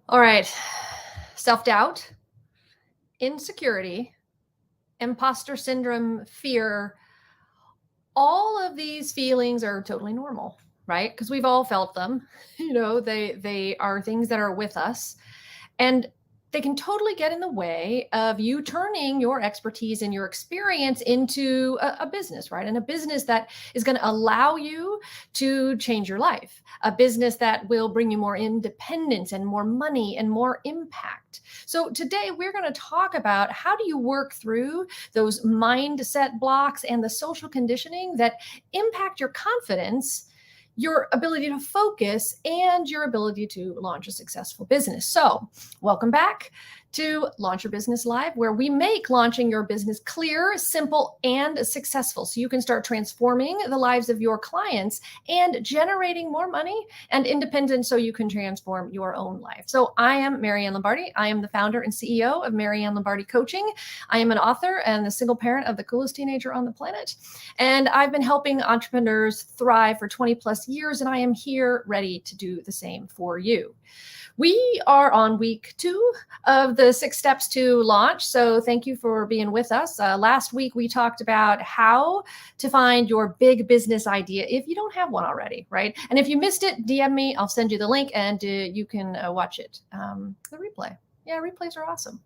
All right. Self-doubt, insecurity, imposter syndrome, fear, all of these feelings are totally normal, right? Because we've all felt them. They are things that are with us. And they can totally get in the way of you turning your expertise and your experience into a business, right? And a business that is going to allow you to change your life, a business that will bring you more independence and more money and more impact. So, today we're going to talk about how do you work through those mindset blocks and the social conditioning that impact your confidence, your ability to focus, and your ability to launch a successful business. So, welcome back to Launch Your Business Live, where we make launching your business clear, simple, and successful so you can start transforming the lives of your clients and generating more money and independence so you can transform your own life. So, I am Marianne Lombardi. I am the founder and CEO of Marianne Lombardi Coaching. I am an author and the single parent of the coolest teenager on the planet. And I've been helping entrepreneurs thrive for 20 plus years, and I am here ready to do the same for you. We are on week 2 of the 6 steps to launch. So thank you for being with us. Last week, we talked about how to find your big business idea if you don't have one already, right? And if you missed it, DM me. I'll send you the link and you can watch it. The replay. Yeah, replays are awesome.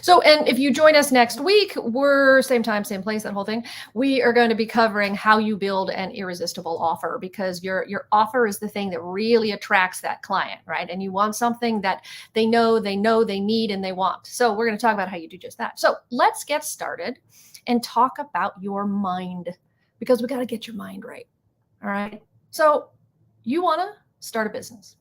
So, and if you join us next week, we're same time, same place, that whole thing. We are going to be covering how you build an irresistible offer, because your offer is the thing that really attracts that client, right? And you want something that they know, they need, and they want. So we're going to talk about how you do just that. So let's get started and talk about your mind, because we got to get your mind right. All right. So you want to start a business.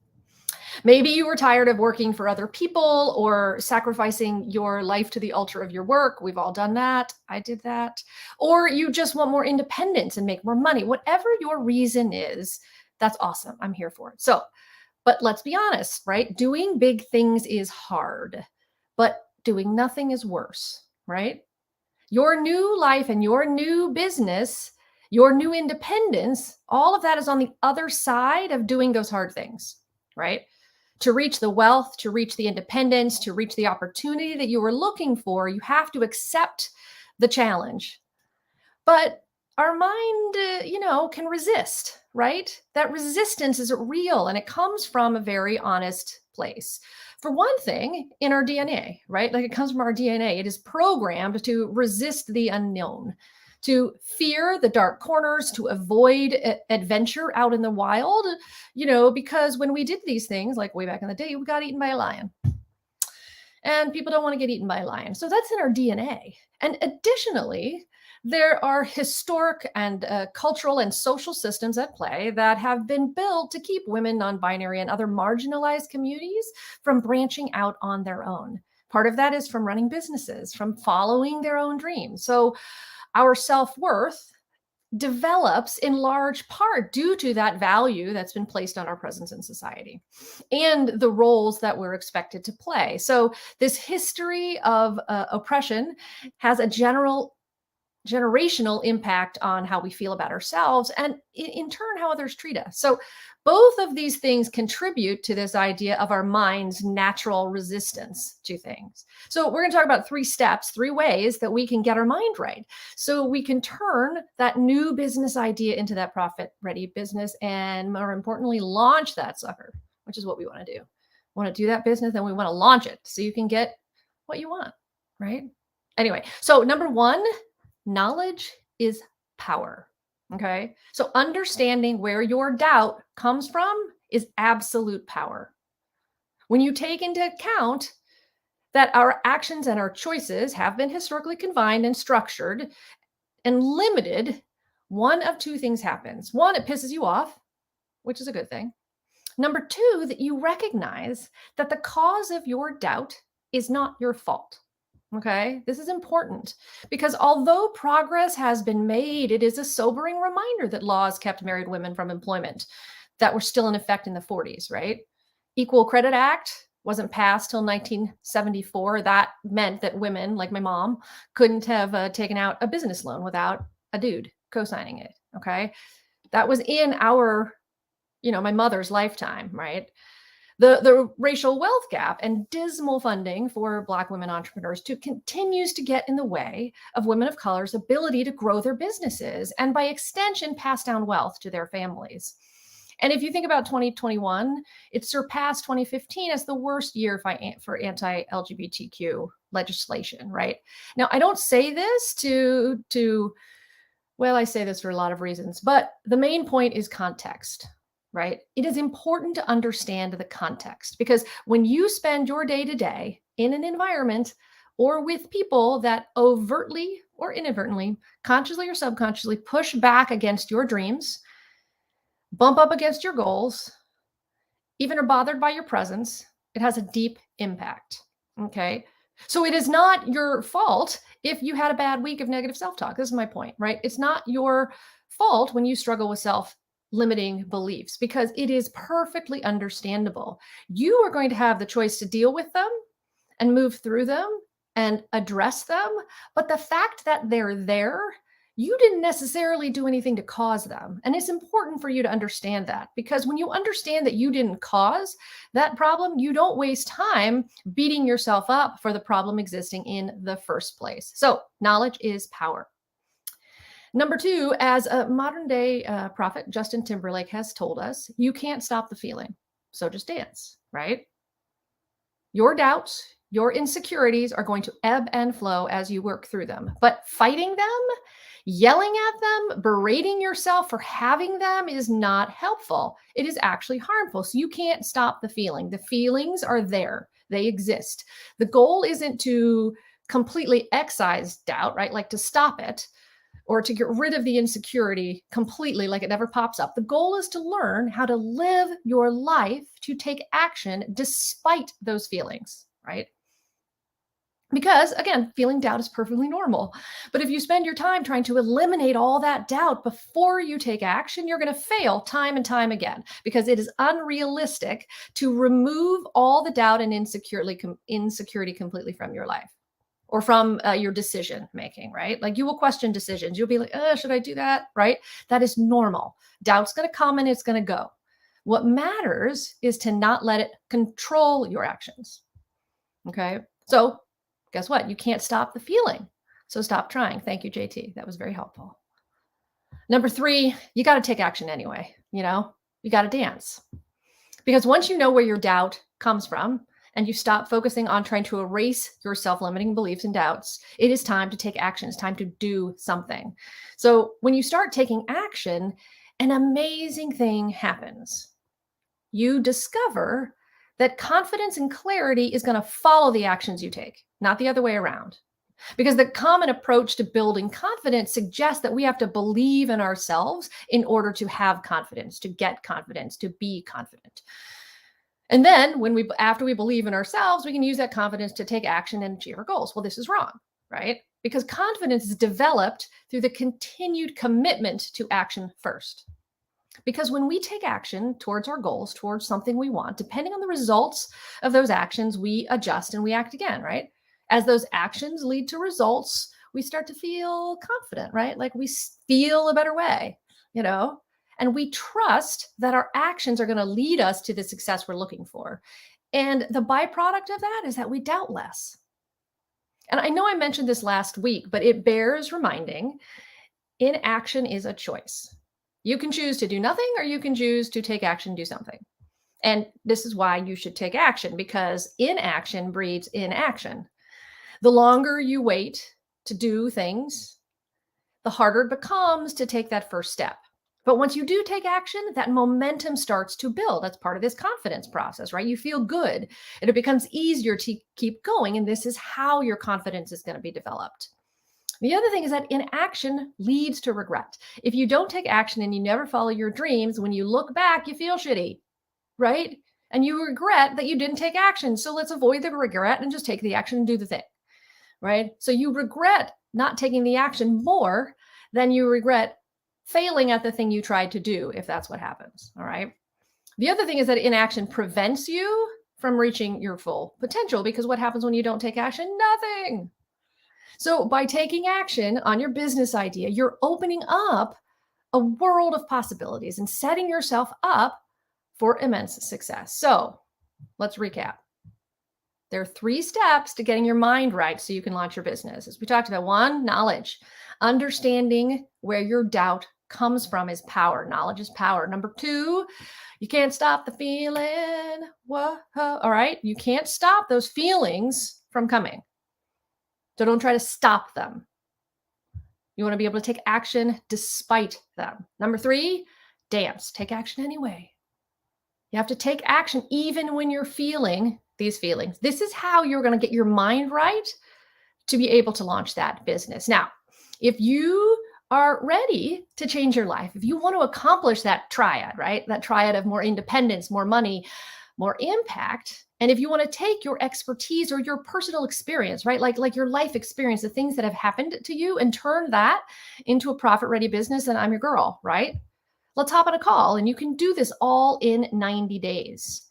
Maybe you were tired of working for other people or sacrificing your life to the altar of your work. We've all done that. I did that. Or you just want more independence and make more money. Whatever your reason is, that's awesome. I'm here for it. So, but let's be honest, right? Doing big things is hard, but doing nothing is worse, right? Your new life and your new business, your new independence, all of that is on the other side of doing those hard things, right? To reach the wealth, to reach the independence, to reach the opportunity that you were looking for, you have to accept the challenge. But our mind, can resist, right? That resistance is real, and it comes from a very honest place. For one thing, in our DNA, right? Like, it comes from our DNA. It is programmed to resist the unknown, to fear the dark corners, to avoid adventure out in the wild, because when we did these things, like way back in the day, we got eaten by a lion. And people don't want to get eaten by a lion. So that's in our DNA. And additionally, there are historic and cultural and social systems at play that have been built to keep women, non-binary, and other marginalized communities from branching out on their own. Part of that is from running businesses, from following their own dreams. So our self-worth develops in large part due to that value that's been placed on our presence in society and the roles that we're expected to play. So this history of oppression has a generational impact on how we feel about ourselves, and in turn how others treat us. So both of these things contribute to this idea of our mind's natural resistance to things. So we're going to talk about 3 steps, 3 ways that we can get our mind right, so we can turn that new business idea into that profit ready business, and more importantly, launch that sucker, which is what we want to do. We want to do that business, and we want to launch it so you can get what you want, right? Anyway, so number 1, knowledge is power. Okay. So understanding where your doubt comes from is absolute power. When you take into account that our actions and our choices have been historically confined and structured and limited, one of 2 things happens. 1, it pisses you off, which is a good thing. Number 2, that you recognize that the cause of your doubt is not your fault. Okay, this is important because although progress has been made, it is a sobering reminder that laws kept married women from employment that were still in effect in the 40s, right? Equal Credit Act wasn't passed till 1974. That meant that women, like my mom, couldn't have taken out a business loan without a dude co-signing it. Okay, that was in our, my mother's lifetime, right? The racial wealth gap and dismal funding for Black women entrepreneurs continues to get in the way of women of color's ability to grow their businesses and by extension pass down wealth to their families. And if you think about 2021, it surpassed 2015 as the worst year for anti-LGBTQ legislation, right? Now, I don't say this well, I say this for a lot of reasons, but the main point is context, right? It is important to understand the context because when you spend your day to day in an environment or with people that overtly or inadvertently, consciously or subconsciously push back against your dreams, bump up against your goals, even are bothered by your presence, it has a deep impact. Okay. So it is not your fault if you had a bad week of negative self talk. This is my point, right? It's not your fault when you struggle with self limiting beliefs because it is perfectly understandable. You are going to have the choice to deal with them and move through them and address them. But the fact that they're there, you didn't necessarily do anything to cause them. And it's important for you to understand that because when you understand that you didn't cause that problem, you don't waste time beating yourself up for the problem existing in the first place. So knowledge is power. Number two, as a modern day prophet, Justin Timberlake has told us, you can't stop the feeling. So just dance, right? Your doubts, your insecurities are going to ebb and flow as you work through them. But fighting them, yelling at them, berating yourself for having them is not helpful. It is actually harmful. So you can't stop the feeling. The feelings are there, they exist. The goal isn't to completely excise doubt, right? Like to stop it or to get rid of the insecurity completely, like it never pops up. The goal is to learn how to live your life to take action despite those feelings, right? Because again, feeling doubt is perfectly normal. But if you spend your time trying to eliminate all that doubt before you take action, you're going to fail time and time again because it is unrealistic to remove all the doubt and insecurity completely from your life or from your decision making, right? Like you will question decisions. You'll be like, should I do that? Right? That is normal. Doubt's going to come and it's going to go. What matters is to not let it control your actions. Okay. So guess what? You can't stop the feeling. So stop trying. Thank you, JT. That was very helpful. Number three, you got to take action anyway. You got to dance. Because once you know where your doubt comes from and you stop focusing on trying to erase your self-limiting beliefs and doubts, it is time to take action. It's time to do something. So when you start taking action, an amazing thing happens. You discover that confidence and clarity is going to follow the actions you take, not the other way around. Because the common approach to building confidence suggests that we have to believe in ourselves in order to have confidence, to get confidence, to be confident. And then after we believe in ourselves, we can use that confidence to take action and achieve our goals. Well, this is wrong, right? Because confidence is developed through the continued commitment to action first. Because when we take action towards our goals, towards something we want, depending on the results of those actions, we adjust and we act again, right? As those actions lead to results, we start to feel confident, right? Like we feel a better way, and we trust that our actions are going to lead us to the success we're looking for. And the byproduct of that is that we doubt less. And I know I mentioned this last week, but it bears reminding, inaction is a choice. You can choose to do nothing or you can choose to take action, do something. And this is why you should take action because inaction breeds inaction. The longer you wait to do things, the harder it becomes to take that first step. But once you do take action, that momentum starts to build. That's part of this confidence process, right? You feel good and it becomes easier to keep going. And this is how your confidence is going to be developed. The other thing is that inaction leads to regret. If you don't take action and you never follow your dreams, when you look back, you feel shitty, right? And you regret that you didn't take action. So let's avoid the regret and just take the action and do the thing, right? So you regret not taking the action more than you regret failing at the thing you tried to do, if that's what happens, all right? The other thing is that inaction prevents you from reaching your full potential because what happens when you don't take action? Nothing. So by taking action on your business idea, you're opening up a world of possibilities and setting yourself up for immense success. So Let's recap. There are 3 steps to getting your mind right so you can launch your business. As we talked about, 1, knowledge. Understanding where your doubt comes from is power. Knowledge is power. Number 2, you can't stop the feeling. Whoa. All right. You can't stop those feelings from coming. So don't try to stop them. You want to be able to take action despite them. Number 3, dance. Take action anyway. You have to take action even when you're feeling these feelings. This is how you're going to get your mind right to be able to launch that business. Now, if you are ready to change your life, if you want to accomplish that triad, right? That triad of more independence, more money, more impact, and if you want to take your expertise or your personal experience, right? Like your life experience, the things that have happened to you and turn that into a profit-ready business, then I'm your girl, right? Let's hop on a call and you can do this all in 90 days.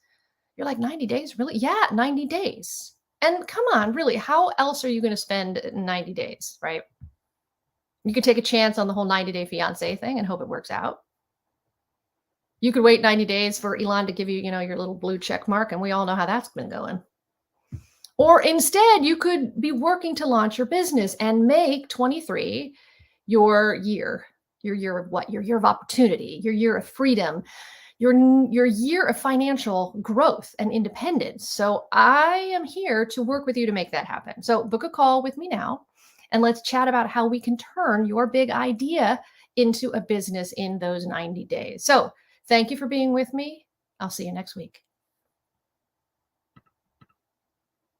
You're like, 90 days? Really? Yeah, 90 days. And come on, really, how else are you going to spend 90 days, right? You could take a chance on the whole 90-day fiance thing and hope it works out. You could wait 90 days for Elon to give you, your little blue check mark, and we all know how that's been going. Or instead, you could be working to launch your business and make 23 your year. Your year of what? Your year of opportunity, your year of freedom, your year of financial growth and independence. So I am here to work with you to make that happen. So book a call with me now and let's chat about how we can turn your big idea into a business in those 90 days. So thank you for being with me. I'll see you next week.